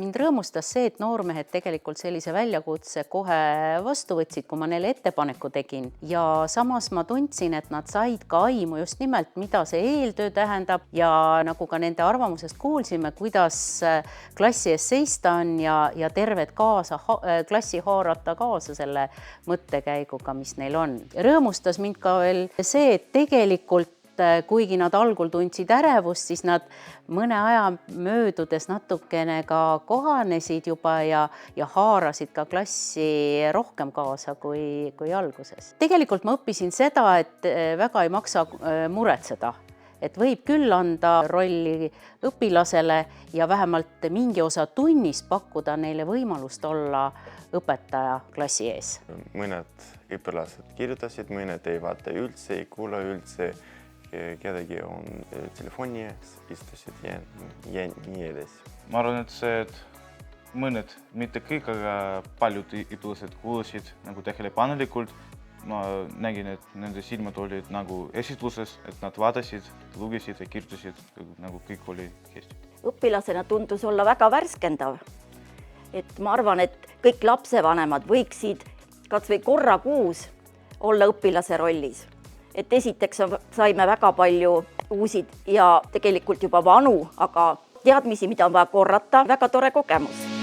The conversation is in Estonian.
mind rõõmustas see, et noormehed tegelikult sellise väljakutse kohe vastu võtsid, kui ma neile ettepaneku tegin. Ja samas ma tundsin, et nad said ka aimu just nimelt, mida see eeltöö tähendab ja nagu ka nende arvamusest kuulsime, kuidas klassi ees seista on ja terved klassi haarata kaasa selle mõttekäiguga, mis neil on. Rõõmustas mind ka veel see, et tegelikult kuigi nad algul tundsid ärevust, siis nad mõne aja möödudes natukene ka kohanesid juba ja haarasid ka klassi rohkem kaasa kui alguses. Tegelikult ma õppisin seda, et väga ei maksa muretseda, et võib küll anda rolli õpilasele ja vähemalt mingi osa tunnist pakkuda neile võimalust olla õpetaja klassi ees. Mõned õpilased kirjutasid, mõned ei vaata üldse, ei kuula üldse, kedagi on telefoni ees, istusid ja nii edasi. Ma arvan, et see, et mõned, mitte kõik, aga paljud õpilased kuulasid nagu tähelepanelikult. Ma nägin, et nende silmad olid nagu esitluses, et nad vaatasid, lugesid ja kirjutasid, nagu kõik oli hästi. Õpilasena tundus olla väga värskendav. Et ma arvan, et kõik lapsevanemad võiksid kas või korra kuus olla õpilase rollis. Et esiteks saime väga palju uusi ja tegelikult juba vanu, aga teadmisi, mida on vaja korrata, väga tore kogemus.